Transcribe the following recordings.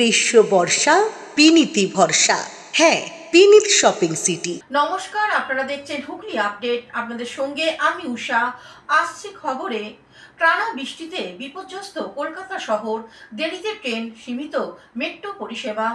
গ্রীষ্ম বর্ষা বিনীতি ভরসা। হ্যাঁ, বিনীত শপিং সিটি। নমস্কার, আপনারা দেখছেন হুগলি আপডেট। আপনাদের সঙ্গে আমি উষা। আসছে খবরে, টানা বৃষ্টিতে বিপর্যস্ত কলকাতা শহর, দেরিতে ট্রেন, সীমিত মেট্রো পরিষেবা।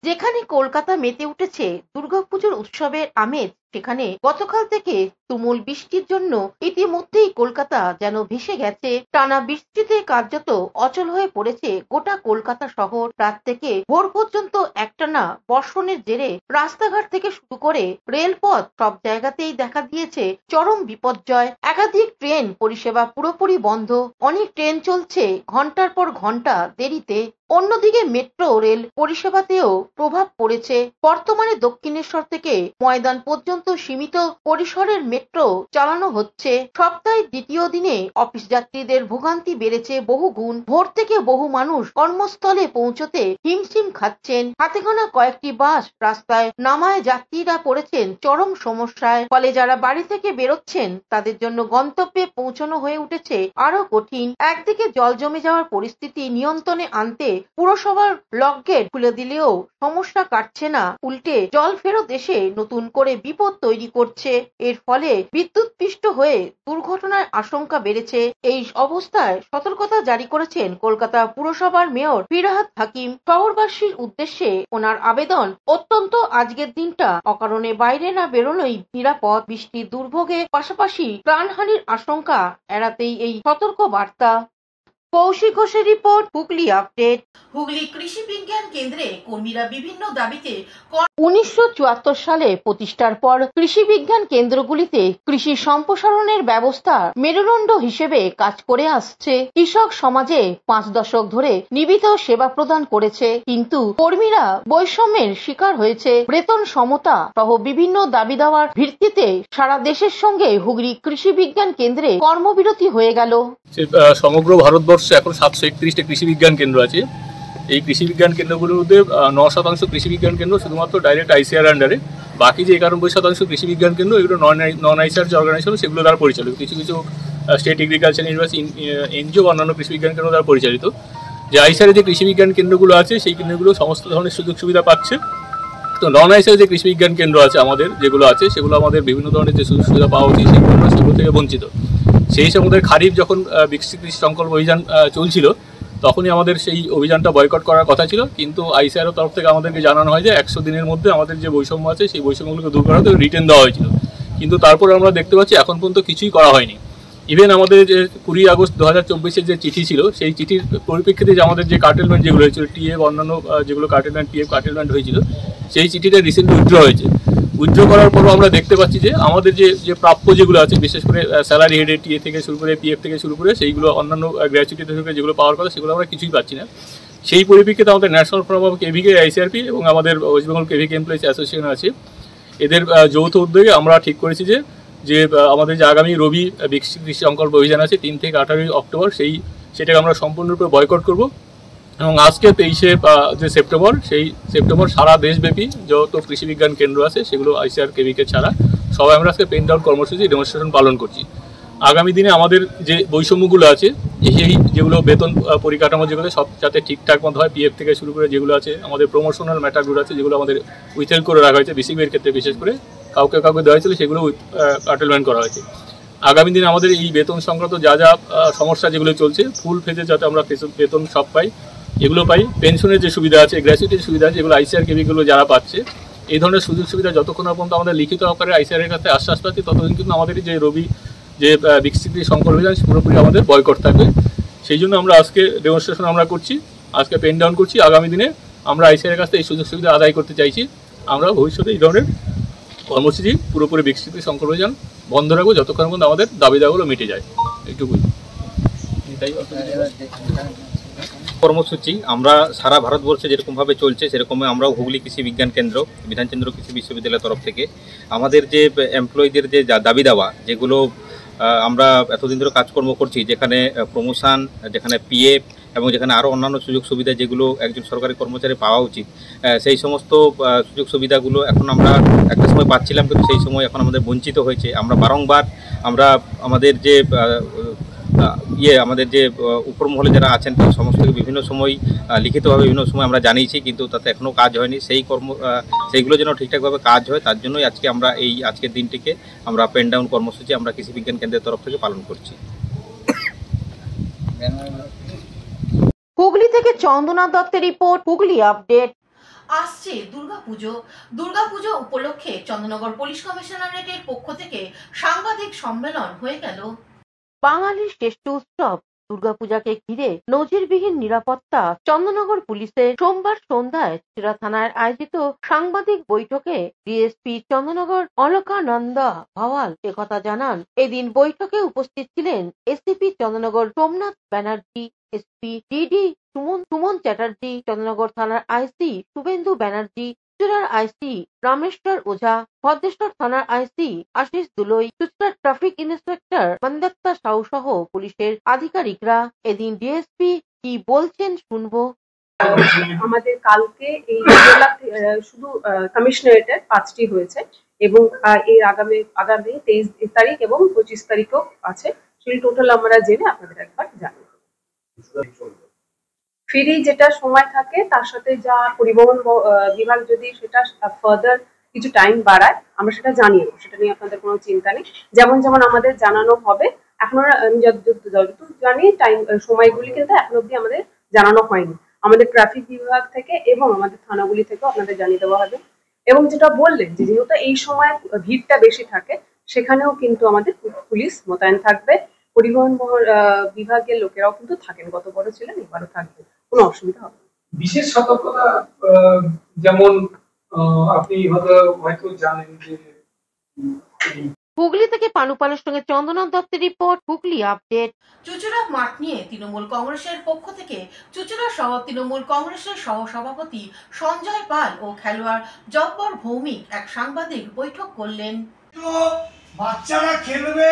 যেখানে কলকাতা মেতে উঠেছে দুর্গাপুজোর উৎসবের আমেজ, সেখানে গতকাল থেকে তুমুল বৃষ্টির জন্য ইতিমধ্যেই কলকাতা যেন ভেসে গেছে। টানা বৃষ্টিতে কার্যত অচল হয়ে পড়েছে গোটা কলকাতা শহর। রাত থেকে ভোর পর্যন্ত একটানা বর্ষণের জেরে রাস্তাঘাট থেকে শুরু করে রেলপথ সব জায়গাতেই দেখা দিয়েছে চরম বিপর্যয়। একাধিক ট্রেন পরিষেবা পুরোপুরি বন্ধ, অনেক ট্রেন চলছে ঘন্টার পর ঘন্টা দেরিতে। অন্যদিকে মেট্রো রেল পরিষেবাতেও প্রভাব পড়েছে। বর্তমানে দক্ষিণেশ্বর থেকে ময়দান পর্যন্ত সীমিত পরিসরের মেট্রো চালানো হচ্ছে। সপ্তাহের দ্বিতীয় দিনে অফিস যাত্রীদের ভোগান্তি বেড়েছে বহুগুণ। ভোর থেকে বহু মানুষ কর্মস্থলে পৌঁছতে হিমশিম খাচ্ছেন। হাতে গোনা কয়েকটি বাস রাস্তায় নামায় যাত্রীরা পড়েছেন চরম সমস্যায়। ফলে যারা বাড়ি থেকে বেরোচ্ছেন তাদের জন্য গন্তব্যে পৌঁছানো হয়ে উঠেছে আরো কঠিন। একদিকে জল জমে যাওয়ার পরিস্থিতি নিয়ন্ত্রণে আনতে পুরসভার লক গেট খুলে দিলেও সমস্যা কাটছে না, উল্টে জল ফেরত এসে নতুন করে বিপদ তৈরি করছে। এর ফলে বিদ্যুৎস্পৃষ্ট হয়ে দুর্ঘটনার আশঙ্কা বেড়েছে। এই অবস্থায় সতর্কতা জারি করেছেন কলকাতা পুরসভার মেয়র ফিরহাদ হাকিম। শহরবাসীর উদ্দেশ্যে ওনার আবেদন, অত্যন্ত আজকের দিনটা অকারণে বাইরে না বেরোনোই নিরাপদ। বৃষ্টির দুর্ভোগে পাশাপাশি প্রাণহানির আশঙ্কা এড়াতেই এই সতর্ক বার্তা। কৌশিক ঘোষের রিপোর্ট, হুগলি আপডেট। হুগলি কৃষি বিজ্ঞান কেন্দ্রে কর্মীরা বিভিন্ন দাবিতে 1974 সালে প্রতিষ্ঠার পর কৃষি বিজ্ঞান কেন্দ্রগুলিতে কৃষি সম্প্রসারণের ব্যবস্থা মেরুদণ্ড হিসেবে কাজ করে আসছে। কৃষক সমাজে 5 দশক ধরে নিবিড় সেবা প্রদান করেছে, কিন্তু কর্মীরা বৈষম্যের শিকার হয়েছে। বেতন সমতা সহ বিভিন্ন দাবি দেওয়ার ভিত্তিতে সারা দেশের সঙ্গে হুগলি কৃষি বিজ্ঞান কেন্দ্রে কর্মবিরতি হয়ে গেল। সমগ্র ভারতবর্ষে এখন 731টা কৃষি বিজ্ঞান কেন্দ্র আছে। এই কৃষি বিজ্ঞান কেন্দ্রগুলোর মধ্যে 9% কৃষি বিজ্ঞান কেন্দ্র শুধুমাত্র ডাইরেক্ট আইসিআর আন্ডারে, বাকি যে 91% কৃষি বিজ্ঞান কেন্দ্র এগুলো নন আইসিআর যে অর্গানাইজেশন সেগুলো দ্বারা পরিচালিত। কিছু কিছু স্টেট এগ্রিকালচার ইউনিভার্সিটি এনজিও অন্যান্য কৃষি বিজ্ঞান কেন্দ্র দ্বারা পরিচালিত। যে আইসিআর যে কৃষি বিজ্ঞান কেন্দ্রগুলো আছে সেই কেন্দ্রগুলো সমস্ত ধরনের সুযোগ সুবিধা পাচ্ছে। তো নন আইসিআর যে কৃষি বিজ্ঞান কেন্দ্র আছে আমাদের, যেগুলো আছে সেগুলো আমাদের বিভিন্ন ধরনের যে সুযোগ সুবিধা পাওয়া উচিত সেগুলো থেকে বঞ্চিত। সেই সময় আমাদের খারিফ যখন বিকশিত কৃষি সংকল্প অভিযান চলছিল, তখনই আমাদের সেই অভিযানটা বয়কট করার কথা ছিল, কিন্তু আইসিআর তরফ থেকে আমাদেরকে জানানো হয় যে 100 দিনের মধ্যে আমাদের যে বৈষম্য আছে সেই বৈষম্যগুলোকে দূর করাতে রিটেন দেওয়া হয়েছিল। কিন্তু তারপর আমরা দেখতে পাচ্ছি এখন পর্যন্ত কিছুই করা হয়নি। ইভেন আমাদের যে 20 আগস্ট 2024-এর যে চিঠি ছিল, সেই চিঠির পরিপ্রেক্ষিতে যে আমাদের যে কার্টেলমেন্ট যেগুলো হয়েছিল, টিএফ অন্যান্য যেগুলো কার্টেলমেন্ট হয়েছিল, সেই চিঠিটা রিসেন্টলি উইথড্র হয়েছে। উইথড্র করার পরও আমরা দেখতে পাচ্ছি যে আমাদের যে প্রাপ্য যেগুলো আছে, বিশেষ করে স্যালারি হেডে টিএ থেকে শুরু করে পিএফ থেকে শুরু করে সেইগুলো অন্যান্য গ্র্যাচুইটি থেকে যেগুলো পাওয়ার কথা সেগুলো আমরা কিছুই পাচ্ছি না। সেই পরিপ্রেক্ষিতে আমাদের ন্যাশনাল ফোরাম অফ কেভিকে আইসিআরপি এবং আমাদের West Bengal KVK employees association আছে, এদের যৌথ উদ্যোগে আমরা ঠিক করেছি যে আমাদের যে আগামী রবি বিকশিত কৃষি সংকল্প অভিযান আছে 3 থেকে 18 অক্টোবর, সেটাকে আমরা সম্পূর্ণরূপে বয়কট করব। এবং আজকে 23 সেপ্টেম্বর, সেই সেপ্টেম্বর সারা দেশব্যাপী যত কৃষি বিজ্ঞান কেন্দ্র আছে সেগুলো আইসিআর কেভিকে ছাড়া সবাই আমরা আজকে পেন ডাউন কর্মসূচি ডেমনস্ট্রেশন পালন করছি। আগামী দিনে আমাদের যে বৈষম্যগুলো আছে, এই যেগুলো বেতন পরিকাঠামো যেগুলো সব যাতে ঠিকঠাক মতো হয়, পিএফ থেকে শুরু করে যেগুলো আছে, আমাদের প্রমোশনাল ম্যাটারগুলো আছে যেগুলো আমাদের উইথহেল্ড করে রাখা হয়েছে বিসিবির ক্ষেত্রে, বিশেষ করে কাউকে দেওয়া হয়েছিল সেগুলো কার্টেলমেন্ট করা হয়েছে। আগামী দিনে আমাদের এই বেতন সংক্রান্ত যা সমস্যা যেগুলো চলছে ফুল ফেজে যাতে আমরা বেতন সব পাই, এগুলো পাই। পেনশনের যে সুবিধা আছে, গ্র্যাচুইটির সুবিধা আছে, যেগুলো আইসিআর কেভিগুলো যারা পাচ্ছে, এই ধরনের সুযোগ সুবিধা যতক্ষণ পর্যন্ত আমাদের লিখিত আকারে আইসিআরের কাছে আশ্বাস পাচ্ছি, ততদিন কিন্তু আমাদের যে রবি যে বিকশিত সংকল্প অভিযান পুরোপুরি আমাদের বয়কট থাকবে। সেই জন্য আমরা আজকে ডেমনস্ট্রেশন আমরা করছি, আজকে পেন ডাউন করছি। আগামী দিনে আমরা আইসিআরের কাছে এই সুযোগ সুবিধা আদায় করতে চাইছি। আমরা ভবিষ্যতে এই ধরনের কর্মসূচি পুরোপুরি বিকশিত সংকল্প অভিযান বন্ধ রাখবো যতক্ষণ পর্যন্ত আমাদের দাবি দাওয়াগুলো মিটে যায়। এইটুকুই কর্মসূচি আমরা সারা ভারতবর্ষে যেরকমভাবে চলছে সেরকমই আমরাও হুগলি কৃষি বিজ্ঞান কেন্দ্র বিধানচন্দ্র কৃষি বিশ্ববিদ্যালয়ের তরফ থেকে আমাদের যে এমপ্লয়ীদের যে দাবি দেওয়া, যেগুলো আমরা এতদিন ধরে কাজকর্ম করছি, যেখানে প্রমোশন, যেখানে পিএফ এবং যেখানে আরও অন্যান্য সুযোগ সুবিধা যেগুলো একজন সরকারি কর্মচারী পাওয়া উচিত, সেই সমস্ত সুযোগ সুবিধাগুলো এখন আমরা একটা সময় পাচ্ছিলাম, কিন্তু সেই সময় এখন আমাদের বঞ্চিত হয়েছে। আমরা বারংবার আমাদের যে আমাদের যে উপর মহলে যারা আছেন সমস্তকে বিভিন্ন সময় লিখিতভাবে বিভিন্ন সময় আমরা জানিয়েছি, কিন্তু তাতে এখনও কাজ হয়নি। সেইগুলো যেন ঠিকঠাকভাবে কাজ হয় তার জন্যই আজকে আমরা আজকের দিনটিকে আমরা পেন ডাউন কর্মসূচি আমরা কৃষি বিজ্ঞান কেন্দ্রের তরফ থেকে পালন করছি। হুগলি থেকে চন্দনা দত্তের রিপোর্ট, হুগলি আপডেট। আসছে দুর্গাপুজো উপলক্ষে চন্দ্রনগর পুলিশ কমিশনারেটের পক্ষ থেকে সাংবাদিক সম্মেলন হয়ে গেল। বাঙালির শ্রেষ্ঠ উৎসব দুর্গাপূজাকে ঘিরে নজিরবিহীন নিরাপত্তা চন্দ্রনগর পুলিশের সোমবার সন্ধ্যায় চুঁচুড়া থানায় আয়োজিত সাংবাদিক বৈঠকে ডিএসপি চন্দ্রনগর অলকানন্দা ভাওয়াল একথা জানান। এদিন বৈঠকে উপস্থিত ছিলেন ACP Chandernagore Somnath Banerjee, SP DD Suman Chatterjee, Chandernagore থানার আইসি শুভেন্দু ব্যানার্জি, চুঁচুড়ার আইসি রামেশ্বর ওঝা, ভদ্রেশ্বর থানার আইসি আশিস দুলই, চুঁচুড়ার ট্রাফিক ইন্সপেক্টর বন্দাত্তা সাউ সহ পুলিশের আধিকারিকরা। এদিন ডিএসপি কি বলছেন শুনবো। আমাদের কালকে এই শুধু কমিশনারেটের 5টি হয়েছে এবং এর আগামী 23 তারিখ এবং 25 তারিখও আছে। সেই টোটাল আমরা জেনে আপনাদের একবার জানাবো। ফ্রি যেটা সময় থাকে তার সাথে যা পরিবহন বিভাগ যদি সেটা ফার্দার কিছু টাইম বাড়ায় আমরা সেটা জানিয়ে দেবো, সেটা নিয়ে আপনাদের কোনো চিন্তা নেই। যেমন আমাদের জানানো হবে, এখন আমি যতদূর জানি সময়গুলি কিন্তু এখন অব্দি আমাদের জানানো হয়নি। আমাদের ট্রাফিক বিভাগ থেকে এবং আমাদের থানাগুলি থেকেও আপনাদের জানিয়ে দেওয়া হবে। এবং যেটা বললেন যে যেহেতু এই সময় ভিড়টা বেশি থাকে সেখানেও কিন্তু আমাদের পুলিশ মোতায়েন থাকবে, পরিবহন বিভাগের লোকেরাও কিন্তু থাকেন, গত বড় ছিলেন এবারও থাকবে, কোনো অসুবিধা হবে না। বিশেষ সতর্কতা যেমন আপনি হয়তো জানেন যে হুগলি থেকে পানুপালের সঙ্গে চন্দনা দত্তের রিপোর্ট, হুগলি আপডেট। চুঁচুড়া মাঠ নিয়ে তৃণমূল কংগ্রেসের পক্ষ থেকে চুঁচুড়া শহর তৃণমূল কংগ্রেসের সহসভাপতি সঞ্জয় পাল ও খেলোয়াড় জব্বর ভৌমিক এক সাংবাদিক বৈঠক করলেন। বাচ্চারা খেলবে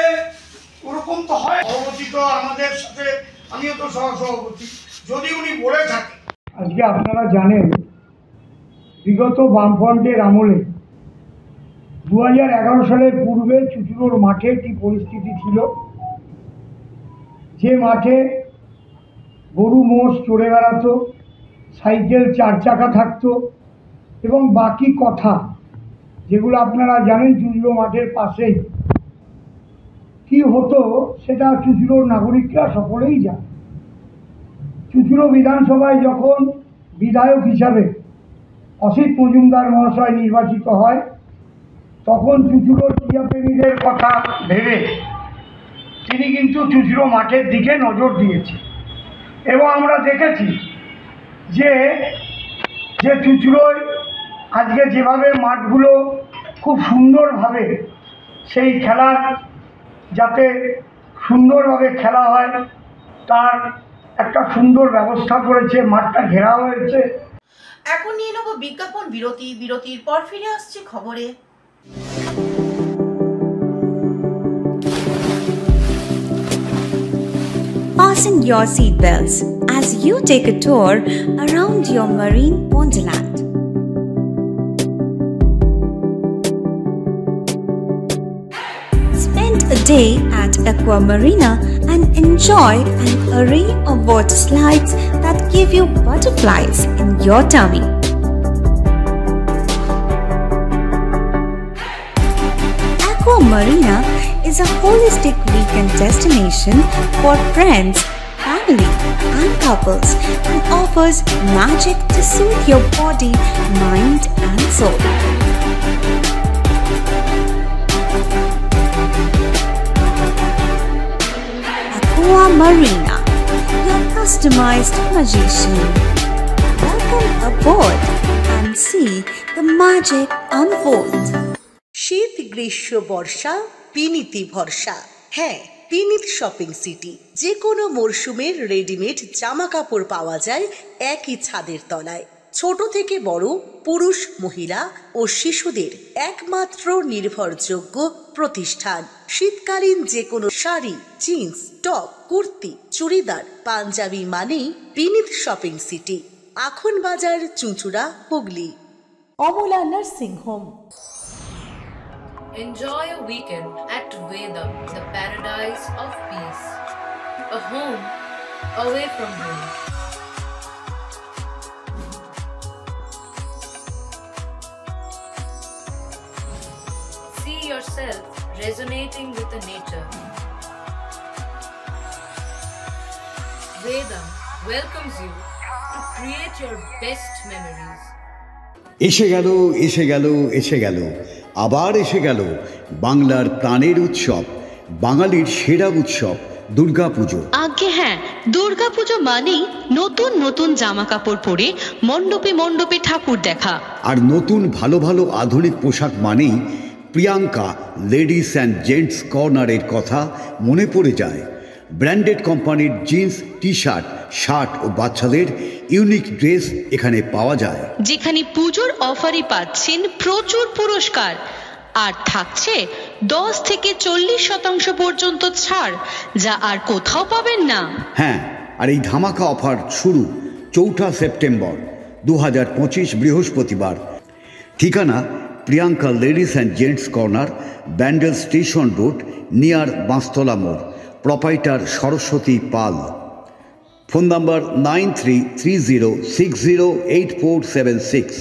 ওরকম তো হয়, সভাপতি তো আমাদের সাথে, আমিও তো সহসভাপতি, যদি উনি বলে থাকে। আজকে আপনারা জানেন বিগত বামফ্রন্টের আমলে 2011 সালের পূর্বে চুঁচুড়োর মাঠে কি পরিস্থিতি ছিল, যে মাঠে গরু মোষ চড়ে বেড়াতো, সাইকেল 4 চাকা থাকতো এবং বাকি কথা যেগুলো আপনারা জানেন চুঁচুড়ো মাঠের পাশেই কি হতো সেটা চুঁচুড়োর নাগরিকরা সকলেই জানে। চুঁচুড়ো বিধানসভায় যখন বিধায়ক হিসাবে অসিত মজুমদার মহাশয় নির্বাচিত হয় তখন চুঁচুড়োর ক্রীড়াপ্রেমীদের কথা ভেবে তিনি কিন্তু চুঁচুড়ো মাঠের দিকে নজর দিয়েছেন এবং আমরা দেখেছি যে চুঁচুড়োয় আজকে যেভাবে মাঠগুলো খুব সুন্দরভাবে সেই খেলার যাতে সুন্দরভাবে খেলা হয় তার একটা সুন্দর ব্যবস্থা করেছে, মাঠটা ঘেরা হয়েছে। এখন নিয়ে নেব বিজ্ঞাপন বিরতি, বিরতির পর ফিরে আসছে খবরে। Fasten your seatbelts as you take a tour around your marine wonderland. Spend a day at Aqua Marina and enjoy an array of water slides that give you butterflies in your tummy. Aqua Marina is a holistic weekend destination for friends, family and couples and offers magic to soothe your body, mind and soul. Aqua Marina, your customized magician. Welcome aboard and see the magic unfold. শীত গ্রীষ্ম বর্ষা বিনীতি ভরসা। হ্যাঁ, বিনীত shopping city. যে কোনো মরশুমের readymade জামা কাপড় পাওয়া যায় একই ছাদের তলায়। ছোট থেকে বড়, পুরুষ, মহিলা ও শিশুদের একমাত্র নির্ভরযোগ্য প্রতিষ্ঠান। শীতকালীন যে কোনো শাড়ি, জিন্স, টপ, কুর্তি, চুড়িদার, পাঞ্জাবি মানেই বিনীত শপিং সিটি। আখন বাজার, চুঁচুড়া, Hooghly. Amala nursing home. Enjoy a weekend at Vedam, the paradise of peace. a home away from home. See yourself resonating with the nature. Vedam welcomes you to create your best memories. এসে গেল এসে গেল এসে গেল আবার এসে গেল বাংলার প্রাণের উৎসব, বাঙালির সেরা উৎসব দুর্গাপুজো। আগে হ্যাঁ, দুর্গাপুজো মানেই নতুন নতুন জামা কাপড় পরে মণ্ডপে মণ্ডপে ঠাকুর দেখা। আর নতুন ভালো ভালো আধুনিক পোশাক মানেই প্রিয়াঙ্কা লেডিস অ্যান্ড জেন্টস কর্নারের কথা মনে পড়ে যায়। ব্র্যান্ডেড কোম্পানির জিন্স, টি শার্ট, শার্ট ও বাচ্চাদের ইউনিক ড্রেস এখানে পাওয়া যায়, যেখানে পুজোর অফারে পাচ্ছেন প্রচুর পুরস্কার আর থাকছে 10 থেকে 40% পর্যন্ত ছাড়, যা আর কোথাও পাবেন না। হ্যাঁ, আর এই ধামাকা অফার শুরু 4 সেপ্টেম্বর 2025 বৃহস্পতিবার। ঠিকানা Priyanka ladies and gents corner, Bandel station road, near Banshtala মোড়। Proprietor Saraswati Pal. Phone number 9330608476।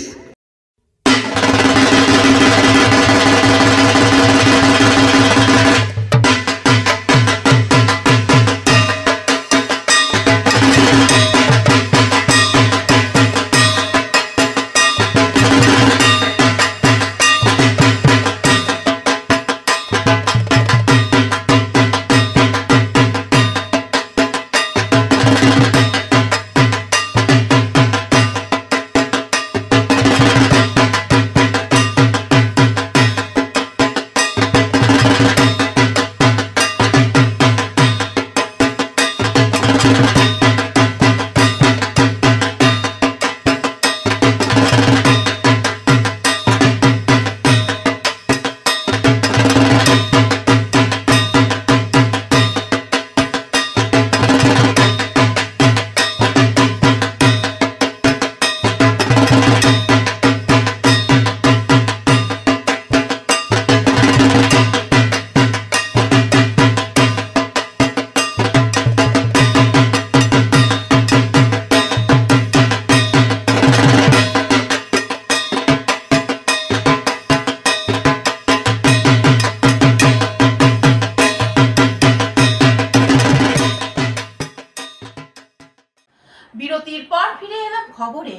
বিরতির পর ফিরে এলাম খবরে।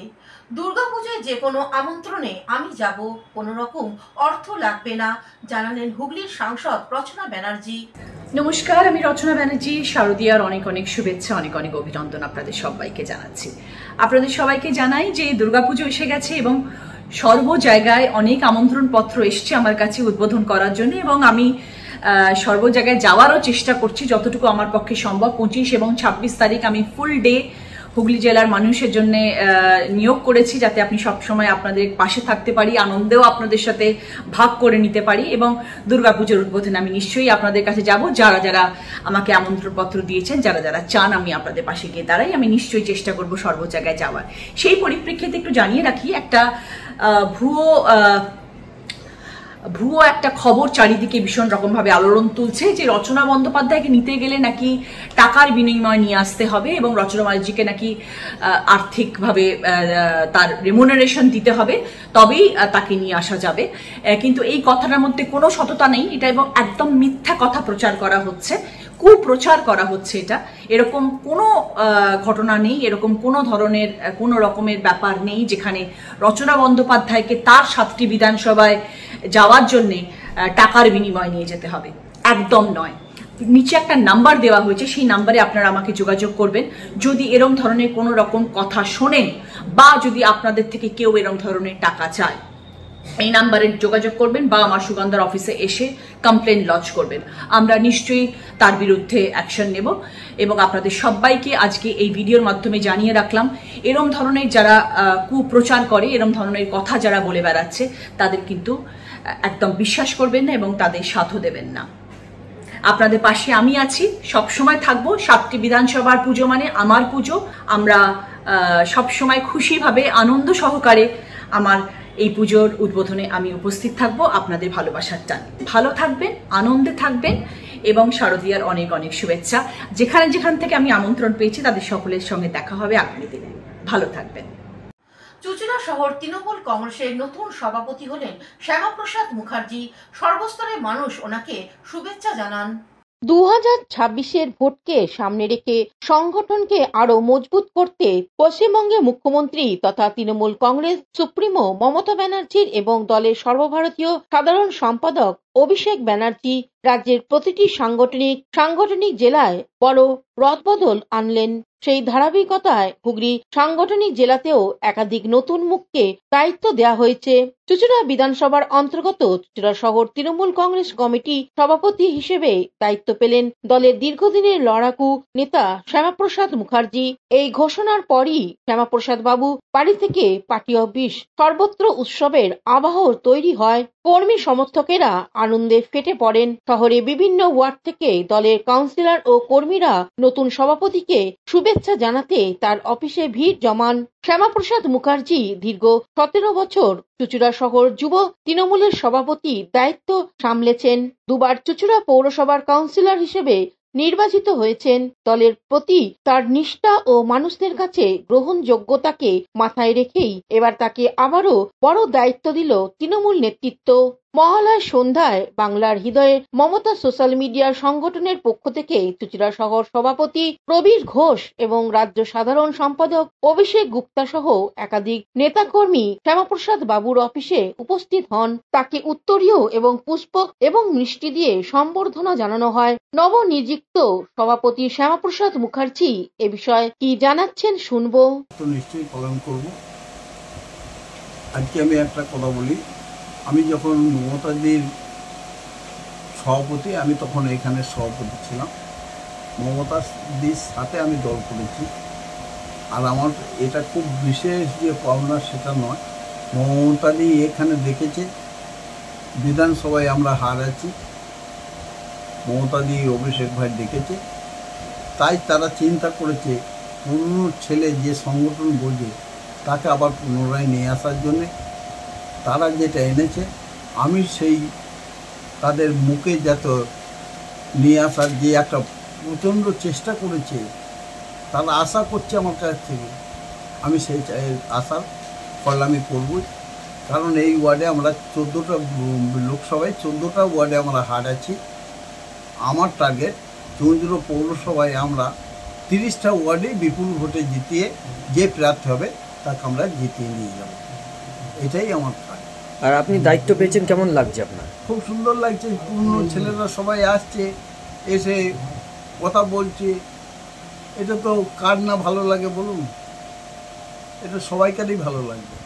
দুর্গাপূজায় যে কোনো আমন্ত্রণে আমি যাব, কোনো রকম অর্থ লাগবে না, জানালেন হুগলির সাংসদ রচনা ব্যানার্জি। নমস্কার, আমি রচনা ব্যানার্জি। শারদীয়ার অনেক অনেক শুভেচ্ছা, অনেক অনেক অভিনন্দন আপনাদের সবাইকে জানাচ্ছি। আপনাদের সবাইকে জানাই যে দুর্গাপুজো এসে গেছে এবং সর্ব জায়গায় অনেক আমন্ত্রণ পত্র এসছে আমার কাছে উদ্বোধন করার জন্য, এবং আমি সর্ব জায়গায় যাওয়ারও চেষ্টা করছি যতটুকু আমার পক্ষে সম্ভব। 25 এবং 26 তারিখ আমি ফুল ডে হুগলি জেলার মানুষের জন্য নিয়োগ করেছি, যাতে আপনি সবসময় আপনাদের পাশে থাকতে পারি, আনন্দেও আপনাদের সাথে ভাগ করে নিতে পারি। এবং দুর্গাপুজোর উদ্বোধনে আমি নিশ্চয়ই আপনাদের কাছে যাব। যারা যারা আমাকে আমন্ত্রণপত্র দিয়েছেন, যারা যারা চান আমি আপনাদের পাশে গিয়ে দাঁড়াই, আমি নিশ্চয়ই চেষ্টা করব সর্ব জায়গায় যাওয়ার। সেই পরিপ্রেক্ষিতে একটু জানিয়ে রাখি, একটা ভুয়ো একটা খবর চারিদিকে ভীষণ রকমভাবে আলোড়ন তুলছে যে রচনা বন্দ্যোপাধ্যায়কে নিতে গেলে নাকি টাকার বিনিময় নিয়ে আসতে হবে এবং রচনা ব্যানার্জিকে নাকি আর্থিকভাবে তার রেমুনারেশন দিতে হবে, তবেই তাকে নিয়ে আসা যাবে। কিন্তু এই কথাটার মধ্যে কোনো সততা নেই, এটা এবং একদম মিথ্যা কথা প্রচার করা হচ্ছে, কুপ্রচার করা হচ্ছে। এটা এরকম কোনো ঘটনা নেই, এরকম কোনো ধরনের কোনো রকমের ব্যাপার নেই যেখানে রচনা বন্দ্যোপাধ্যায়কে তার 7টি বিধানসভায় যাওয়ার জন্যে টাকার বিনিময় নিয়ে যেতে হবে, একদম নয়। নিচে একটা নাম্বার দেওয়া হয়েছে, সেই নাম্বারে আপনারা আমাকে যোগাযোগ করবেন যদি এরকম ধরনের কোনো রকম কথা শোনেন বা যদি আপনাদের থেকে কেউ এরকম ধরনের টাকা চায়। এই নাম্বারে যোগাযোগ করবেন বা আমার সুগন্ধার অফিসে এসে কমপ্লেন লজ করবেন। আমরা নিশ্চয়ই তার বিরুদ্ধে অ্যাকশন নেব এবং আপনাদের সবাইকে আজকে এই ভিডিওর মাধ্যমে জানিয়ে রাখলাম, এরম ধরনের যারা কুপ্রচার করে, এরম ধরনের কথা যারা বলে বেড়াচ্ছে, তাদের কিন্তু একদম বিশ্বাস করবেন না এবং তাদের সাথও দেবেন না। আপনাদের পাশে আমি আছি, সব সময় থাকবো। 7টি বিধানসভার পুজো মানে আমার পুজো। আমরা সব সময় খুশিভাবে আনন্দ সহকারে আমার এই পুজোর উদ্বোধনে আমি উপস্থিত থাকবো আপনাদের ভালোবাসার টান। ভালো থাকবেন, আনন্দে থাকবেন এবং শারদীয়ার অনেক অনেক শুভেচ্ছা। যেখান থেকে আমি আমন্ত্রণ পেয়েছি তাদের সকলের সঙ্গে দেখা হবে আগামী দিনে। ভালো থাকবেন। চুঁচুড়া শহর তৃণমূল কংগ্রেসের নতুন সভাপতি হলেন শ্যামাপ্রসাদ মুখার্জি। সর্বস্তরের মানুষ ওনাকে শুভেচ্ছা জানান। 2026-এর ভোটকে সামনে রেখে সংগঠনকে আরো মজবুত করতে পশ্চিমবঙ্গে মুখ্যমন্ত্রী তথা তৃণমূল কংগ্রেস সুপ্রিমো মমতা ব্যানার্জির এবং দলের সর্বভারতীয় সাধারণ সম্পাদক অভিষেক ব্যানার্জি রাজ্যের প্রতিটি সাংগঠনিক জেলায় বড় রদবদল আনলেন। সেই ধারাবাহিকতায় হুগলি সাংগঠনিক জেলাতেও একাধিক নতুন মুখকে দায়িত্ব দেওয়া হয়েছে। চুঁচুড়া বিধানসভার অন্তর্গত চুঁচুড়া শহর তৃণমূল কংগ্রেস কমিটি সভাপতি হিসেবে দায়িত্ব পেলেন দলের দীর্ঘদিনের লড়াকু নেতা শ্যামাপ্রসাদ মুখার্জি। এই ঘোষণার পরই শ্যামাপ্রসাদ বাবু বাড়ি থেকে পার্টি অফিস সর্বত্র উৎসবের আবহ তৈরি হয়। কর্মী সমর্থকেরা আনন্দে ফেটে পড়েন। শহরে বিভিন্ন ওয়ার্ড থেকে দলের কাউন্সিলর ও কর্মীরা নতুন সভাপতিকে শুভেচ্ছা জানাতে তার অফিসে ভিড় জমান। শ্যামাপ্রসাদ মুখার্জি দীর্ঘ 17 বছর চুঁচুড়া শহর যুব তৃণমূলের সভাপতি দায়িত্ব সামলেছেন। দুবার চুঁচুড়া পৌরসভার কাউন্সিলর হিসেবে নির্বাচিত হয়েছেন। দলের প্রতি তার নিষ্ঠা ও মানুষদের কাছে গ্রহণযোগ্যতাকে মাথায় রেখেই এবার তাকে আবারও বড় দায়িত্ব দিল তৃণমূল নেতৃত্ব। মহালয় সন্ধ্যায় বাংলার হৃদয়ে মমতা সোশ্যাল মিডিয়ার সংগঠনের পক্ষ থেকে চুঁচুড়া শহর সভাপতি প্রবীর ঘোষ এবং রাজ্য সাধারণ সম্পাদক অভিষেক গুপ্তা সহ একাধিক নেতাকর্মী শ্যামাপ্রসাদ বাবুর অফিসে উপস্থিত হন। তাকে উত্তরীয় এবং পুষ্প এবং মিষ্টি দিয়ে সম্বর্ধনা জানানো হয়। নবনিযুক্ত সভাপতি শ্যামাপ্রসাদ মুখার্জি এ বিষয়ে কি জানাচ্ছেন শুনবো। নিশ্চয়ই পালন করব। আজকে আমি একটা কথা বলি, আমি যখন মমতাদির সভাপতি, আমি তখন এখানে সভাপতি ছিলাম। মমতাদির সাথে আমি দল করেছি। আর আমার এটা খুব বিশেষ যে পাওনা সেটা নয়, মমতাদি এখানে দেখেছে বিধানসভায় আমরা হারাচ্ছি, মমতাদি অভিষেক ভাই দেখেছে, তাই তারা চিন্তা করেছে পুরনো ছেলে যে সংগঠন বোঝে তাকে আবার পুনরায় নিয়ে আসার জন্যে। তারা যেটা এনেছে আমি সেই তাদের মুখে যাতে নিয়ে আসার যে একটা প্রচণ্ড চেষ্টা করেছে, তারা আশা করছে আমার কাছ থেকে, আমি সেই আশার ফল আমি করবই। কারণ এই ওয়ার্ডে আমরা 14টা লোকসভায় 14টা ওয়ার্ডে আমরা হারাচ্ছি। আমার টার্গেট চৌদ্র পৌরসভায় আমরা 30টা ওয়ার্ডে বিপুল ভোটে জিতিয়ে যে প্রার্থী হবে তাকে আমরা জিতিয়ে নিয়ে যাব, এটাই আমার কাজ। আর আপনি দায়িত্ব পেয়েছেন, কেমন লাগছে আপনার? খুব সুন্দর লাগছে। পুরনো ছেলেরা সবাই আসছে, এসে কথা বলছে, এটা তো কার না ভালো লাগে বলুন, এটা সবাইকারই ভালো লাগবে।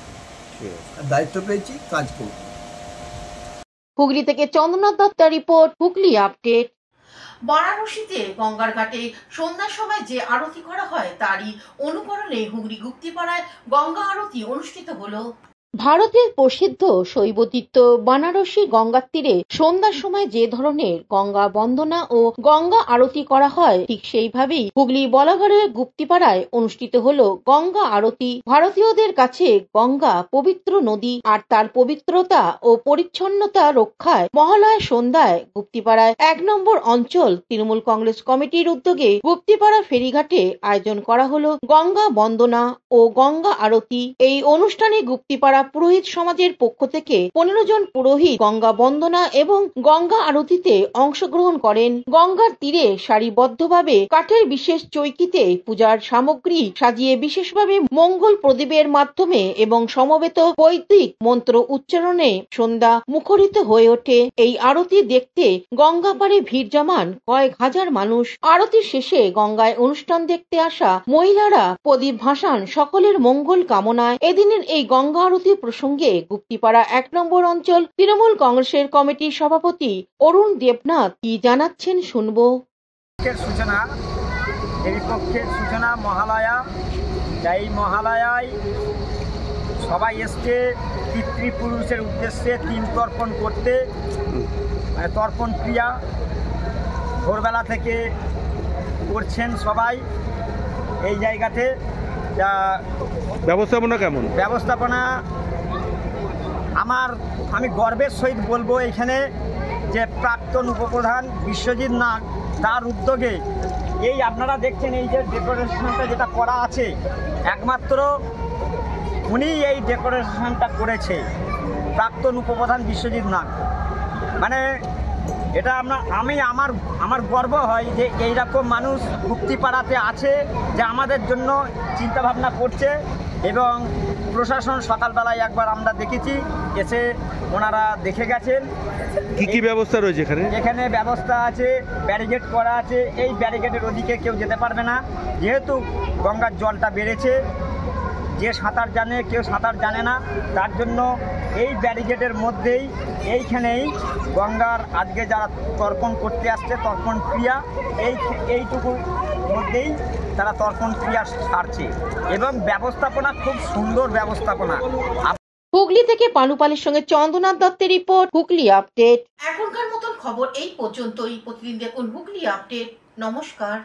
দায়িত্ব পেয়েছি, কাজ করব। হুগলি থেকে চন্দ্রনাথ দত্তার রিপোর্ট, হুগলি আপডেট। বারাণসীতে গঙ্গার ঘাটে সন্ধ্যার সময় যে আরতি করা হয় তারই অনুকরণে হুগলি গুপ্তিপাড়ায় গঙ্গা আরতি অনুষ্ঠিত হলো। ভারতের প্রসিদ্ধ শৈবতীর্থ বানারসি গঙ্গার তীরে সন্ধ্যার সময় যে ধরনের গঙ্গা বন্দনা ও গঙ্গা আরতি করা হয়, ঠিক সেইভাবেই হুগলি বলাগড়ের গুপ্তিপাড়ায় অনুষ্ঠিত হলো গঙ্গা আরতি। ভারতীয়দের কাছে গঙ্গা পবিত্র নদী, আর তার পবিত্রতা ও পরিচ্ছন্নতা রক্ষায় মহালয়া সন্ধ্যায় গুপ্তিপাড়ায় 1 নম্বর অঞ্চল তৃণমূল কংগ্রেস কমিটির উদ্যোগে গুপ্তিপাড়া ফেরিঘাটে আয়োজন করা হলো গঙ্গা বন্দনা ও গঙ্গা আরতি। এই অনুষ্ঠানে গুপ্তিপাড়া পুরোহিত সমাজের পক্ষ থেকে 15 জন পুরোহিত গঙ্গা বন্দনা এবং গঙ্গা আরতিতে অংশগ্রহণ করেন। গঙ্গার তীরে সারিবদ্ধভাবে কাঠের বিশেষ চৈকিতে পূজার সামগ্রী সাজিয়ে বিশেষভাবে মঙ্গল প্রদীপের মাধ্যমে এবং সমবেত বৈদিক মন্ত্র উচ্চারণে সন্ধ্যা মুখরিত হয়ে ওঠে। এই আরতি দেখতে গঙ্গা পাড়ে ভিড় জমান কয়েক হাজার মানুষ। আরতি শেষে গঙ্গায় অনুষ্ঠান দেখতে আসা মহিলারা প্রদীপ ভাসান সকলের মঙ্গল কামনায়। এদিনের এই গঙ্গা আরতি প্রসঙ্গে গুপ্তিপাড়া 1 নম্বর অঞ্চল তৃণমূল কংগ্রেসের কমিটির সভাপতি অরুণ দেবনাথ কি জানাচ্ছেন শুনবো। দেবীপক্ষের সূচনা মহালয়া। এই মহালয়ায় সবাই এসছে পিতৃপুরুষের উদ্দেশ্যে তিন তর্পণ করতে, মানে তর্পণ ক্রিয়া ভোরবেলা থেকে করছেন সবাই। এই জায়গাতে যা ব্যবস্থাপনা কেমন? ব্যবস্থাপনা আমি গর্বের সহিত বলবো, এখানে যে প্রাক্তন উপপ্রধান বিশ্বজিৎ নাগ, তার উদ্যোগে এই আপনারা দেখছেন এই যে ডেকোরেশনটা যেটা করা আছে, একমাত্র উনি এই ডেকোরেশনটা করেছে, প্রাক্তন উপপ্রধান বিশ্বজিৎ নাগ। মানে এটা আমার গর্ব হয় যে এইরকম মানুষ মুক্তিপাড়াতে আছে, যে আমাদের জন্য চিন্তাভাবনা করছে। এবং প্রশাসন সকালবেলায় একবার আমরা দেখেছি, এসে ওনারা দেখে গেছেন। কি কি ব্যবস্থা রয়েছে এখানে? এখানে ব্যবস্থা আছে, ব্যারিকেড করা আছে। এই ব্যারিকেডের ওদিকে কেউ যেতে পারবে না, যেহেতু গঙ্গার জলটা বেড়েছে। যে সাঁতার জানে, কেউ সাঁতার জানে না, তার জন্য এই ব্যারিকেডের মধ্যেই এইখানেই গঙ্গার আজকে যারা তর্পণ করতে আসছে, তর্পণ ক্রিয়া এইটুকুর মধ্যেই তারা তর্পণ ক্রিয়া সারছে। এবং ব্যবস্থাপনা খুব সুন্দর ব্যবস্থাপনা। হুগলি থেকে পানুপালের সঙ্গে চন্দ্রনাথ দত্তের রিপোর্ট, হুগলি আপডেট। এখনকার মতন খবর এই পর্যন্তই। প্রতিদিন দেখুন হুগলি আপডেট। নমস্কার।